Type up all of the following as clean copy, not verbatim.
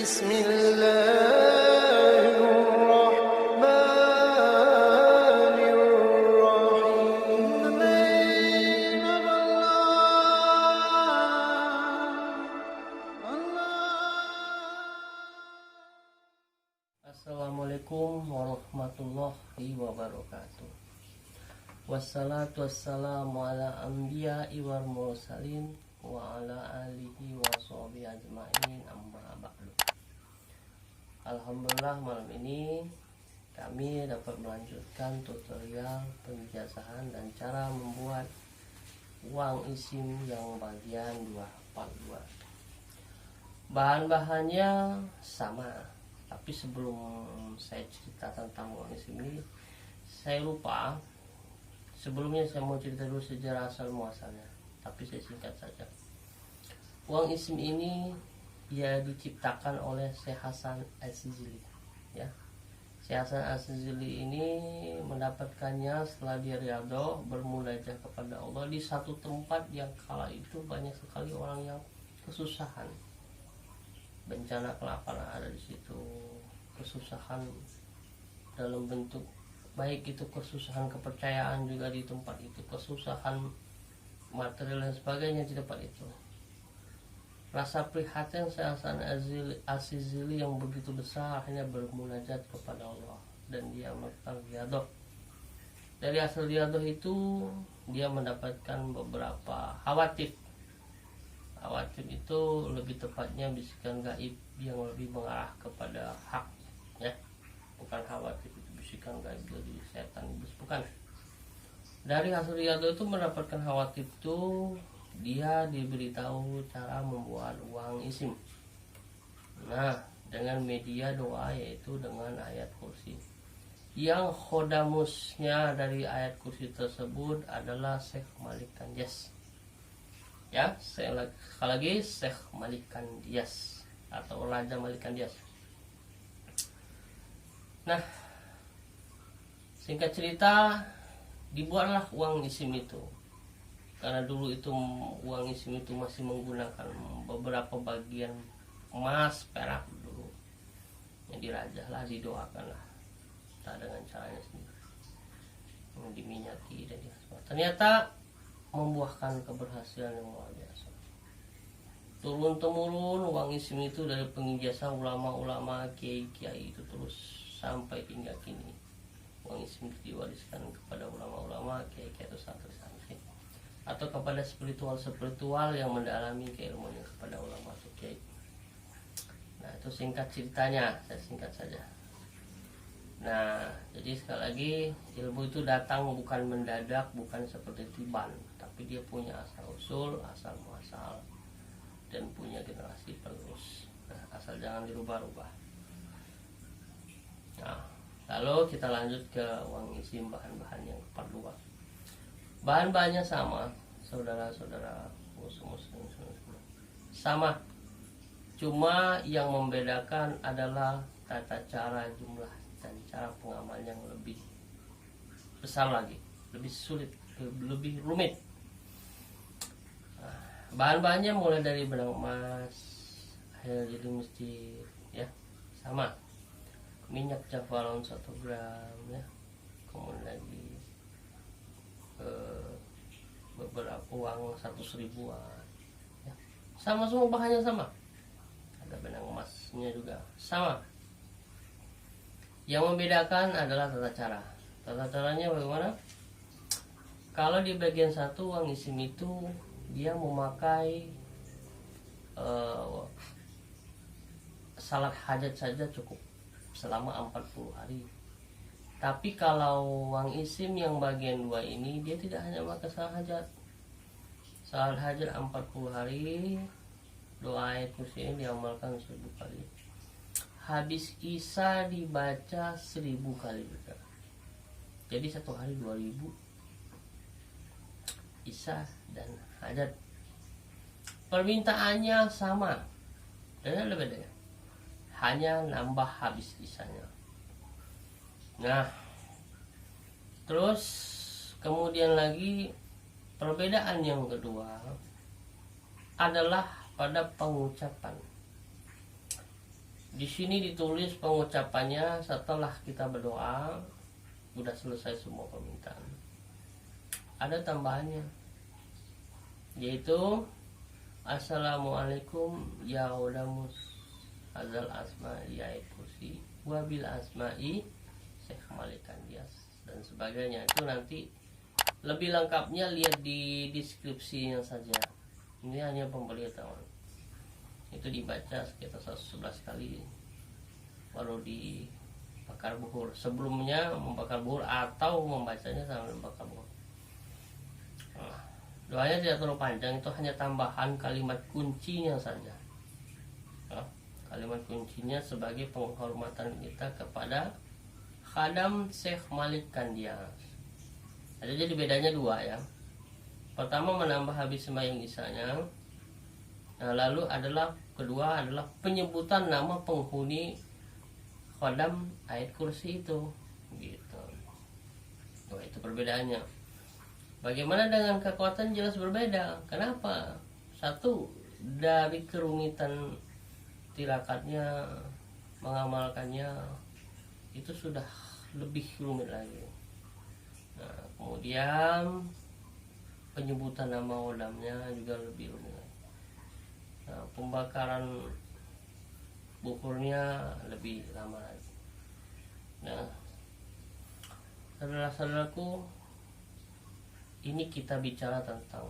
Bismillahirrahmanirrahim. Assalamualaikum warahmatullahi wabarakatuh. Wassalatu wassalamu ala anbiya'i wal mursalin wa ala alihi wa sahbihi ajma'in, amma ba'du. Alhamdulillah, malam ini kami dapat melanjutkan tutorial penjelasan dan cara membuat uang isim yang bagian 2 part 2. Bahan-bahannya sama, tapi sebelum saya cerita tentang uang isim ini, saya lupa. Sebelumnya saya mau cerita dulu sejarah asal muasalnya, tapi saya singkat saja. Uang isim ini ia diciptakan oleh Syekh Hasan Az-Zili, ya. Syekh Hasan Az-Zili ini mendapatkannya setelah dia riyadhah bermunajat kepada Allah di satu tempat yang kala itu banyak sekali orang yang kesusahan. Bencana kelaparan ada di situ, kesusahan dalam bentuk baik itu kesusahan kepercayaan juga di tempat itu, kesusahan material dan sebagainya di tempat itu. Rasa prihatin Syekh Hasan Az-Zili yang begitu besar akhirnya bermunajat kepada Allah dan dia melakukan riyadhah. Dari hasil riyadhah itu dia mendapatkan beberapa khawatir. Khawatir itu lebih tepatnya bisikan gaib yang lebih mengarah kepada hak, ya. Bukan khawatir itu bisikan gaib dari setan, bukan. Dari hasil riyadhah itu mendapatkan khawatir itu, dia diberitahu cara membuat uang isim. Nah, dengan media doa, yaitu dengan ayat kursi. Yang khodamusnya dari ayat kursi tersebut adalah Syekh Malik Kandias. Ya, sekali lagi Syekh Malik Kandias atau Raja Malik Kandias. Nah, singkat cerita, dibuatlah uang isim itu. Karena dulu itu uang isim itu masih menggunakan beberapa bagian emas, perak dulu. Yang dirajahlah, didoakanlah. Tak dengan caranya sendiri. Yang diminyaki dan ternyata membuahkan keberhasilan yang luar biasa. Turun temurun uang isim itu dari pengijazah ulama-ulama, kiai-kiai itu terus sampai hingga kini. Uang isim itu diwariskan kepada ulama-ulama, kiai-kiai atau santri-santri, atau kepada spiritual-spiritual yang mendalami keilmuannya kepada ulama atau kiai. Nah, itu singkat ceritanya, saya singkat saja. Nah, jadi sekali lagi, ilmu itu datang bukan mendadak, bukan seperti tiban, tapi dia punya asal usul, asal muasal, dan punya generasi penerus. Nah, asal jangan dirubah-rubah. Nah, lalu kita lanjut ke uang isim bahan-bahan yang part 2. Bahan-bahannya sama, saudara-saudara muslim sama, cuma yang membedakan adalah tata cara, jumlah, dan cara pengamal yang lebih besar lagi, lebih sulit, lebih rumit. Nah, bahan-bahannya mulai dari benang emas, air jadi masjid, ya, sama. Minyak javaron 1 gram, ya. Kemudian lagi beberapa uang 100 ribuan, ya. Sama semua, bahannya sama. Ada benang emasnya juga sama. Yang membedakan adalah tata cara. Tata caranya bagaimana? Kalau di bagian 1 uang isim itu dia memakai salat hajat saja cukup selama 40 hari. Tapi kalau uang isim yang bagian 2 ini, dia tidak hanya memakai salat hajat. Salat hajat 40 hari, doa ayat kursi ini diamalkan 1000 kali. Habis Isya dibaca 1000 kali juga. Jadi 1 hari 2000 Isya dan hajat. Permintaannya sama, dan ada bedanya, hanya nambah habis Isyanya. Nah, terus kemudian lagi perbedaan yang kedua adalah pada pengucapan. Di sini ditulis pengucapannya setelah kita berdoa, udah selesai semua permintaan. Ada tambahannya, yaitu Assalamualaikum ya udamus azal asma'i ya kursi wabil asma'i Syekh Malik Kandias dan sebagainya. Itu nanti lebih lengkapnya lihat di deskripsinya saja. Ini hanya pemberitahuan. Itu dibaca sekitar 111 kali baru dibakar buhur. Sebelumnya membakar buhur atau membacanya sambil membakar buhur. Nah, doanya tidak terlalu panjang, itu hanya tambahan kalimat kuncinya saja. Nah, kalimat kuncinya sebagai penghormatan kita kepada Khadam Syekh Malik Kandias. Ada jadi bedanya dua ya. Pertama menambah habis sembahyang isanya. Nah, lalu kedua adalah penyebutan nama penghuni Khadam ayat kursi itu. Gitu. Nah, itu perbedaannya. Bagaimana dengan kekuatan jelas berbeda. Kenapa? Satu, dari kerumitan tirakatnya, mengamalkannya itu sudah lebih rumit lagi. Nah, kemudian penyebutan nama odamnya juga lebih rumit lagi. Nah, pembakaran bukurnya lebih lama lagi. Nah, saudara-saudaraku, ini kita bicara tentang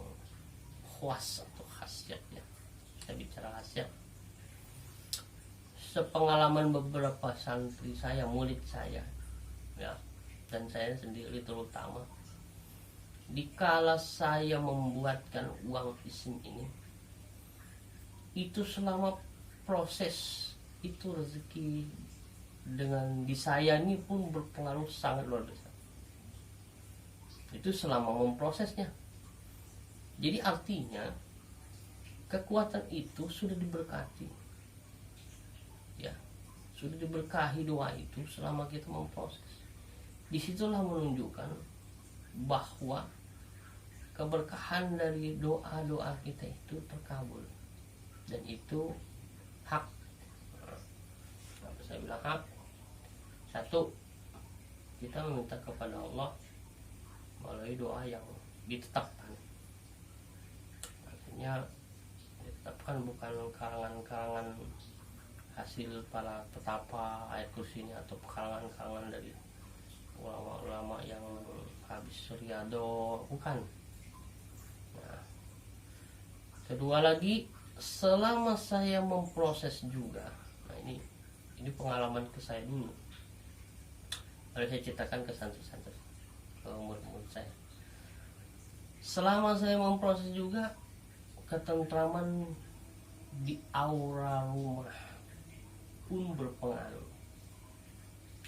khawas atau khasiat ya. Kita bicara khasiat. Sepengalaman beberapa santri saya, murid saya, ya, dan saya sendiri terutama, dikala saya membuatkan uang isim ini, itu selama proses itu rezeki dengan disayangi pun berpengaruh sangat luar biasa. Itu selama memprosesnya. Jadi artinya kekuatan itu sudah diberkati. Ya, sudah diberkahi doa itu selama kita memproses. Disitulah menunjukkan bahwa keberkahan dari doa-doa kita itu terkabul, dan itu hak. Apa saya bilang hak? Satu, kita meminta kepada Allah melalui doa yang ditetapkan. Artinya ditetapkan bukan karangan-karangan hasil para petapa ayat kursi ini atau karangan-karangan dari ulama-ulama yang habis Suryado, bukan. Nah, kedua lagi, selama saya memproses juga, nah ini pengalaman ke saya dulu, lalu saya ceritakan ke santri-santri, ke murid-murid saya. Selama saya memproses juga, ketentraman di aura rumah pun berpengaruh.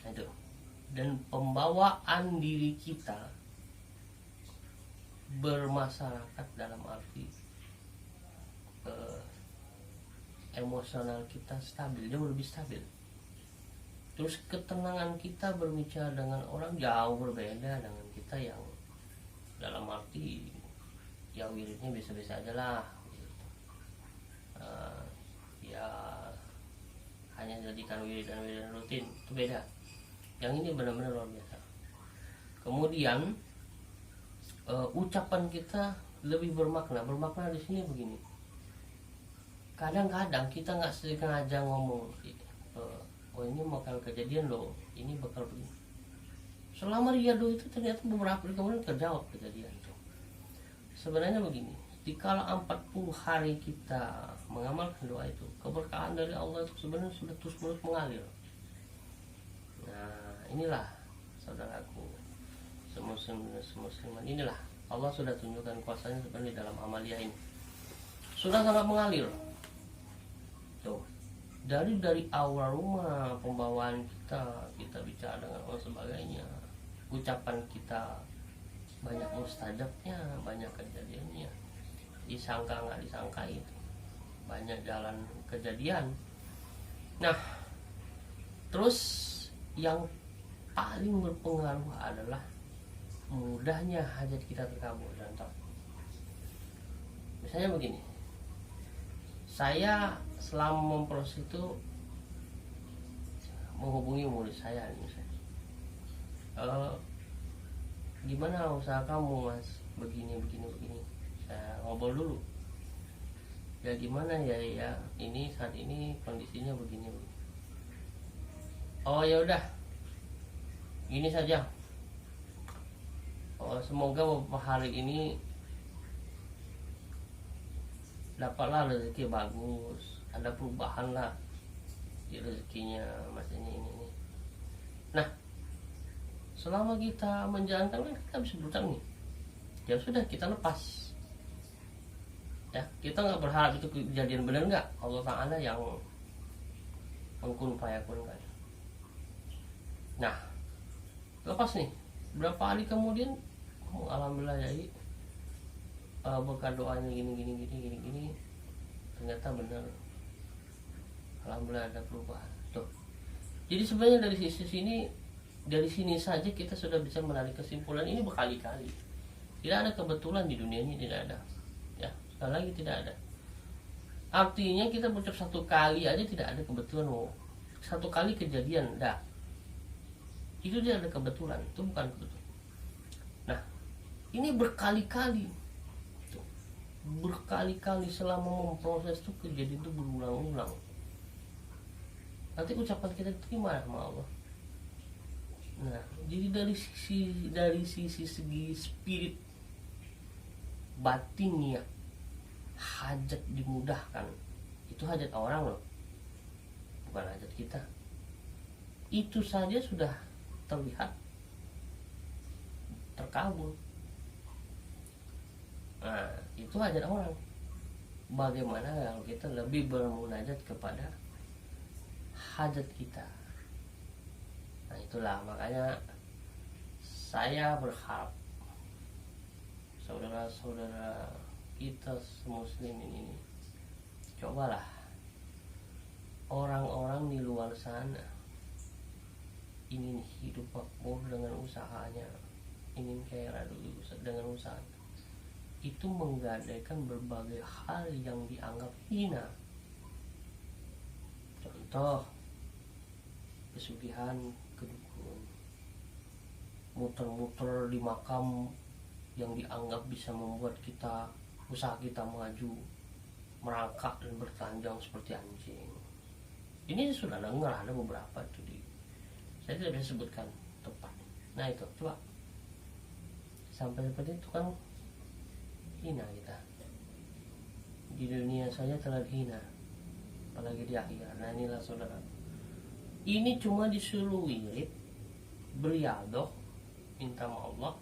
Itu. Dan pembawaan diri kita bermasyarakat dalam arti emosional kita stabil, jauh lebih stabil. Terus ketenangan kita berbicara dengan orang jauh berbeda dengan kita yang dalam arti ya wiridnya biasa-biasa aja lah. Ya hanya jadikan wirid dan rutin, itu beda. Yang ini benar-benar luar biasa. Kemudian ucapan kita lebih bermakna. Bermakna di sini begini. Kadang-kadang kita nggak sengaja ngomong, oh ini bakal kejadian loh, ini bakal begini. Selama riado itu ternyata beberapa hari kemudian terjawab kejadian itu. Sebenarnya begini, dikala 40 hari kita mengamalkan doa itu, keberkahan dari Allah itu sebenarnya sudah terus-menerus mengalir. Nah, inilah saudaraku, semusliman, inilah Allah sudah tunjukkan kuasanya sebenarnya dalam amalia ini. Sudah sangat mengalir. Tuh, dari awal rumah, pembawaan kita bicara dengan Allah sebagainya, ucapan kita banyak mustajabnya, banyak kejadiannya, disangka nggak disangka itu banyak jalan kejadian. Nah, terus yang paling berpengaruh adalah mudahnya hajat kita terkabul. Contoh, misalnya begini, saya selama memproses itu menghubungi murid saya nih misalnya, gimana usaha kamu mas, begini begini begini, saya ngobrol dulu, ya gimana ya, ini saat ini kondisinya begini begini. Oh ya udah, ini saja. Oh, semoga beberapa hari ini dapatlah rezeki bagus, ada perubahan lah di rezekinya mas ini. Nah, selama kita menjalankan kan kita bisa berutang nih, ya sudah kita lepas. Ya, kita nggak berharap itu kejadian, benar nggak? Allah Ta'ala yang mengkun fayakun kan. Nah, lepas nih, berapa hari kemudian, alhamdulillah ya, berkat doanya gini, ternyata benar, alhamdulillah ada perubahan. Tuh. Jadi sebenarnya dari sini saja kita sudah bisa menarik kesimpulan ini berkali-kali. Tidak ada kebetulan di dunia ini, tidak ada. Ya, sekali lagi tidak ada. Artinya kita berucap satu kali aja tidak ada kebetulan. Satu kali kejadian, dah. Itu dia ada kebetulan, itu bukan kebetulan. Nah, ini berkali-kali. Berkali-kali selama memproses itu kejadian itu berulang-ulang. Nanti ucapan kita terima sama Allah. Nah, jadi dari sisi segi spirit batinnya, hajat dimudahkan. Itu hajat orang loh, bukan hajat kita. Itu saja sudah terlihat terkabul. Nah, itu hajat orang. Bagaimana kalau kita lebih bermunajat kepada hajat kita? Nah, itulah makanya saya berharap saudara-saudara kita muslim ini, cobalah orang-orang di luar sana ingin hidup makmur dengan usahanya, ingin kaya dulu dengan usaha, itu menggadaikan berbagai hal yang dianggap hina. Contoh, pesugihan ke dukun, muter-muter di makam yang dianggap bisa membuat usaha kita maju, merangkak dan bertanjang seperti anjing. Ini sudah dengar, ada beberapa itu saya tidak bisa sebutkan tepat. Nah itu, coba sampai seperti itu kan hina kita. Di dunia saja terlihat hina, apalagi di akhirat. Nah inilah saudara, ini cuma disuruh wirid, beriadoh, minta sama Allah,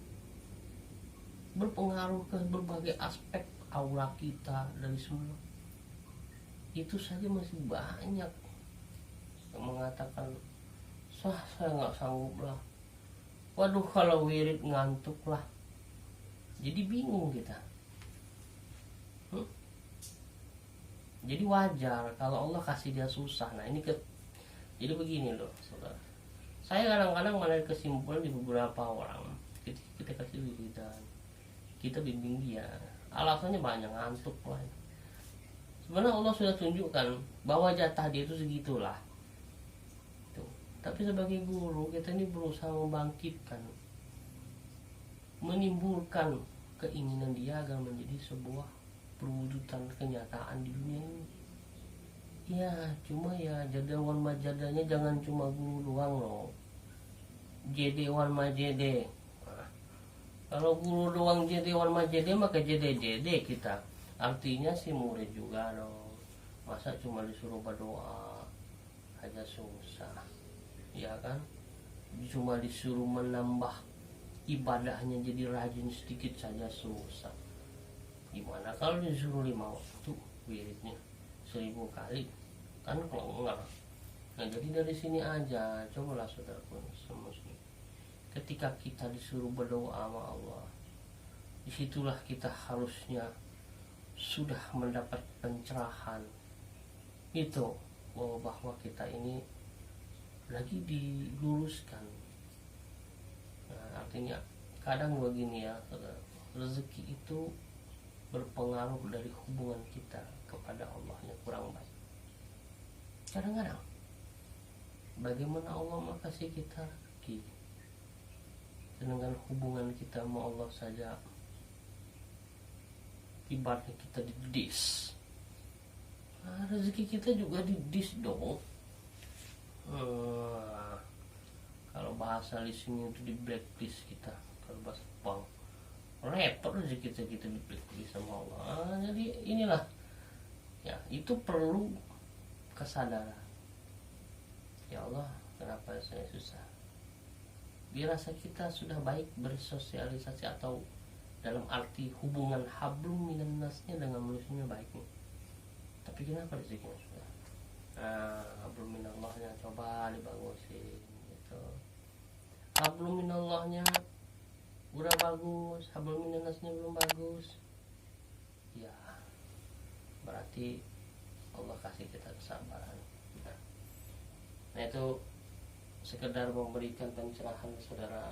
berpengaruh ke berbagai aspek aura kita dari semua. Itu saja masih banyak yang mengatakan, saya nggak sanggup lah, waduh kalau wirid ngantuk lah. Jadi bingung kita. Jadi wajar kalau Allah kasih dia susah. Nah ini jadi begini loh saudara, saya kadang-kadang menarik kesimpulan di beberapa orang ketika kita kasih wiridan, kita bimbing dia, alasannya banyak, ngantuk lah. Sebenarnya Allah sudah tunjukkan bahwa jatah dia itu segitulah. Tapi sebagai guru kita ini berusaha membangkitkan, menimbulkan keinginan dia agar menjadi sebuah perwujudan kenyataan di dunia ini. Ya cuma ya jadawan majadanya jangan cuma guru doang loh, jedewan majede. Nah, kalau guru doang jedewan majede maka jede kita, artinya si murid juga dong. Masa cuma disuruh berdoa aja susah, ya kan? Cuma disuruh menambah ibadahnya jadi rajin sedikit saja susah. Gimana kalau disuruh 5 waktu wiridnya 1000 kali, kan kalau enggak. Nah jadi dari sini aja, cobalah saudaraku semuslim, ketika kita disuruh berdoa sama Allah, disitulah kita harusnya sudah mendapat pencerahan itu, bahwa kita ini lagi diluruskan. Nah, artinya kadang begini ya, rezeki itu berpengaruh dari hubungan kita kepada Allah yang kurang baik. Kadang-kadang bagaimana Allah makasih kita rezeki, sedangkan hubungan kita sama Allah saja ibaratnya kita didis. Rezeki kita juga didis dong. Kalau bahasa di sini itu di blacklist kita, kalau bahasa Jepang repot rezeki kita di blacklist sama Allah. Jadi inilah ya, itu perlu kesadaran. Ya Allah, kenapa saya susah? Dirasa kita sudah baik bersosialisasi atau dalam arti hubungan hablum minan nasnya dengan manusianya baik nih. Tapi kenapa rezekinya sudah? Hablum minallahnya coba dibagusin gitu. Hablum minallahnya udah bagus, hablum minan nasnya belum bagus. Ya, berarti Allah kasih kita kesabaran. Nah itu sekedar memberikan pencerahan saudara.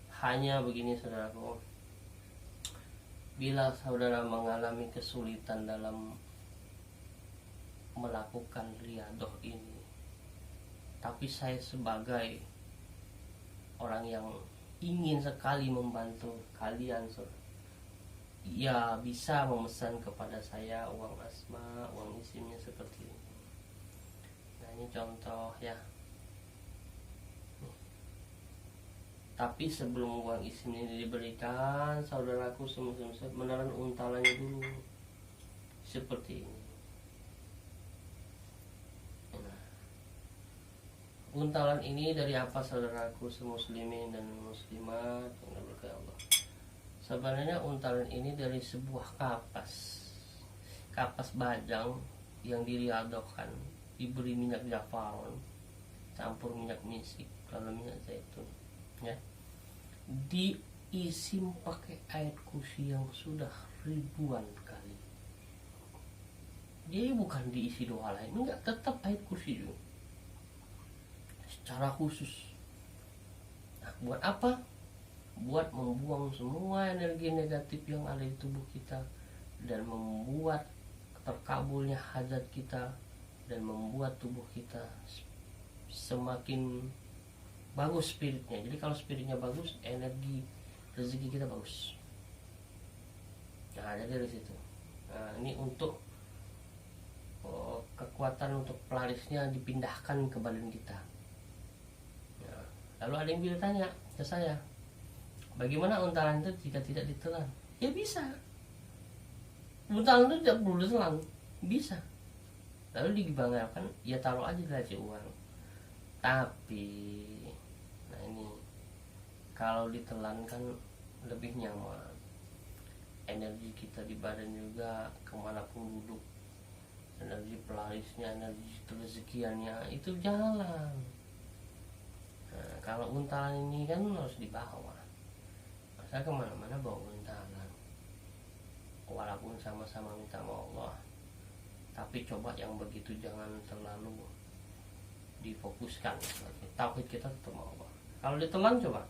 Hanya begini saudaraku, bila saudara mengalami kesulitan dalam melakukan riadoh ini, tapi saya sebagai orang yang ingin sekali membantu kalian, ya bisa memesan kepada saya uang asma, uang isimnya seperti ini. Nah ini contoh ya. Tapi sebelum uang isim ini diberikan, saudaraku semua menelan untalannya dulu seperti ini. Nah, untalan ini dari apa saudaraku semuslimin dan muslimat yang berkah Allah? Sebenarnya untalan ini dari sebuah kapas bajang yang diriadokan, diberi minyak zafaron, campur minyak misik, kalau minyak zaitun, ya, diisim pakai ayat kursi yang sudah ribuan kali. Jadi bukan diisi doa lain, enggak, tetap ayat kursi juga secara khusus. Nah, buat apa? Buat membuang semua energi negatif yang ada di tubuh kita dan membuat terkabulnya hajat kita dan membuat tubuh kita semakin bagus spiritnya. Jadi kalau spiritnya bagus, energi rezeki kita bagus. Nah, jadi dari situ. Nah, ini untuk kekuatan untuk pelarisnya dipindahkan ke badan kita. Nah, lalu ada yang bertanya ke saya, bagaimana untalan itu jika tidak ditelan? Ya bisa. Untalan itu tidak perlu ditelan, bisa. Lalu dibanggakan, ya taruh aja di laci uang. Tapi ini kalau ditelan kan lebih nyaman, energi kita di badan juga kemanapun duduk, energi pelarisnya, energi rezekiannya itu jalan. Nah, kalau untalan ini kan harus dibawa, masa kemana-mana bawa untalan, walaupun sama-sama minta sama Allah, tapi coba yang begitu jangan terlalu difokuskan. Tauhid kita tetap sama Allah. Kalau ditelan coba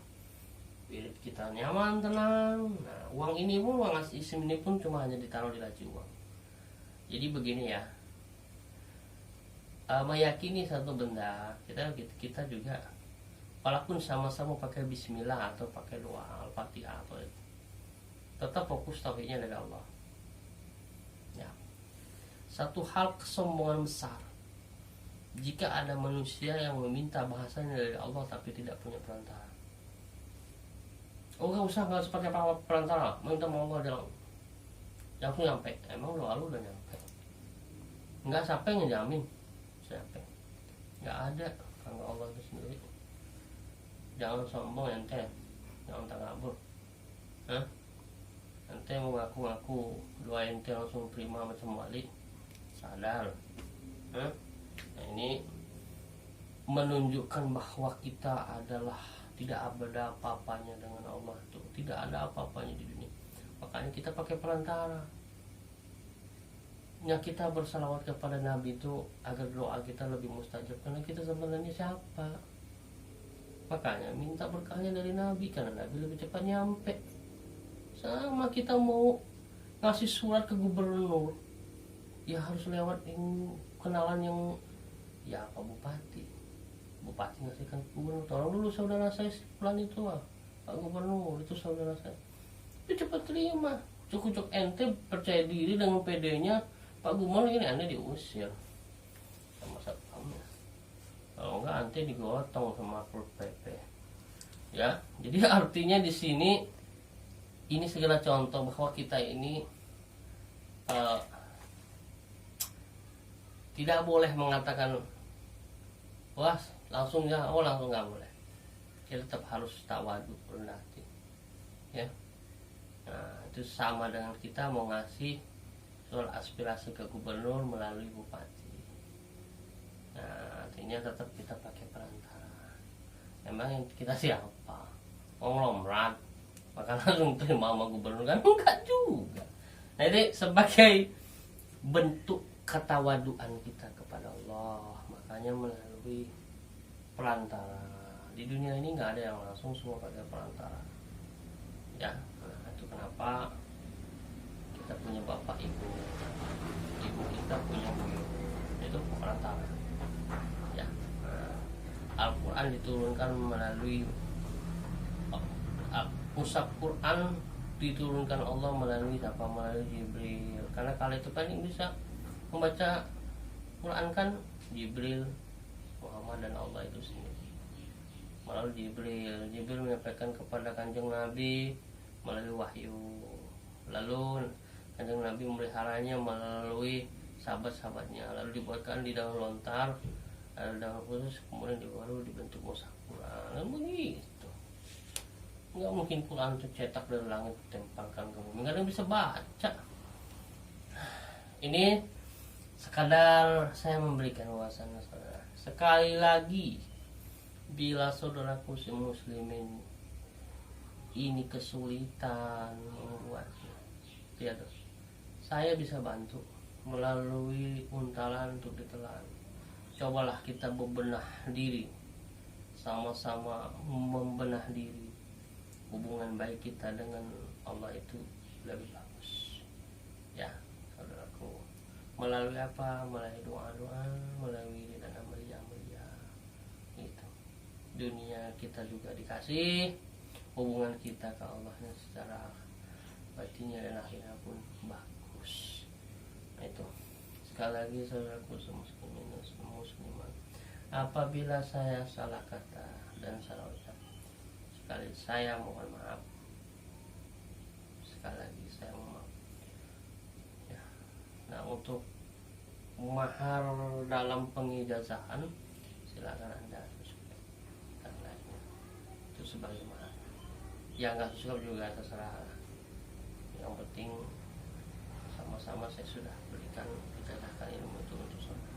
spirit kita nyaman, tenang. Nah, uang ini pun, uang isim ini pun cuma hanya ditaruh di laci uang. Jadi begini ya, meyakini satu benda, kita juga walaupun sama-sama pakai bismillah atau pakai doa al-fatihah atau itu, tetap fokus tauhidnya dari Allah. Ya, satu hal kesombongan besar jika ada manusia yang meminta bahasanya dari Allah tapi tidak punya perantara. Oh, nggak usah pakai perantara, minta sama Allah aja langsung nyampe. Emang doa lu udah nyampe? Nggak sampai ngejamin sampai. Nggak ada, kalau Allah itu sendiri. Jangan sombong ente, jangan takabur. Ente mau ngaku-ngaku doa ente langsung terima macam wali, sadar. Nah, ini menunjukkan bahwa kita adalah tidak ada apa-apanya dengan Allah itu, tidak ada apa-apanya di dunia. Makanya kita pakai perantara. Ya, kita bersalawat kepada Nabi itu agar doa kita lebih mustajab, karena kita sebenarnya siapa? Makanya minta berkahnya dari Nabi, karena Nabi lebih cepat nyampe. Sama kita mau ngasih surat ke gubernur, ya harus lewat kenalan yang ya Pak Bupati, bupati ngasihkan ke gubernur, tolong dulu saudara saya si Fulan itu mah, Pak Gubernur itu saudara saya. Itu cepat terima, cukup ente percaya diri dengan PD-nya Pak Gubernur ini, anda diusir sama satpamnya. Kalau enggak ente digotong sama Pol PP. Ya, jadi artinya di sini ini segala contoh bahwa kita ini tidak boleh mengatakan wah langsung ya, langsung nggak boleh. Kita tetap harus tawadhu, rendah hati, ya. Nah, itu sama dengan kita mau ngasih soal aspirasi ke gubernur melalui bupati. Nah, artinya tetap kita pakai perantara. Emang kita siapa? Konglomerat, maka langsung terima sama gubernur kan? Enggak juga. Nah, ini sebagai bentuk ketawaduan kita kepada Allah, makanya melalui perantara. Di dunia ini nggak ada yang langsung, semua pakai perantara, ya. Nah, itu kenapa kita punya bapak ibu kita punya guru, itu perantara, ya. Nah, Al-Quran diturunkan melalui musab Quran diturunkan Allah melalui apa? Melalui Jibril. Karena kala itu kan yang bisa membaca Quran kan Jibril, Muhammad dan Allah itu sendiri. Melalui Jibril menyampaikan kepada Kanjeng Nabi melalui wahyu. Lalu Kanjeng Nabi memeliharanya melalui sahabat-sahabatnya. Lalu dibuatkan di daun lontar, daun khusus, kemudian baru dibentuk musab Quran. Dan begitu. Nggak mungkin Quran itu cetak dari langit ditempelkan ke bumi, nggak ada yang bisa baca. Ini sekadar saya memberikan wawasan, saudara. Sekali lagi, bila saudaraku si muslimin ini kesulitan membuatnya, ya, saya bisa bantu melalui untalan untuk ditelan. Cobalah kita bebenah diri, sama-sama membenah diri. Hubungan baik kita dengan Allah itu lebih bagus, ya saudaraku. Melalui apa? Melalui doa-doa, melalui dan amalia-amalia itu. Dunia kita juga dikasih, hubungan kita ke Allahnya secara batinnya dan akhirnya pun bagus. Nah, itu sekali lagi saudaraku semuslimin dan semuslimat, apabila saya salah kata dan salah ucap, sekali saya mohon maaf. Sekali lagi saya mohon maaf, ya. Nah, untuk mahar dalam pengijazahan silakan anda subscribe dan lainnya itu sebagai mahar. Yang nggak subscribe juga terserah. Yang penting sama-sama saya sudah berikan ijazahkan ilmu itu untuk saudara.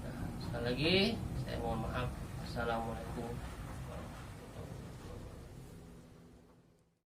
Nah, sekali lagi saya mohon maaf. Assalamualaikum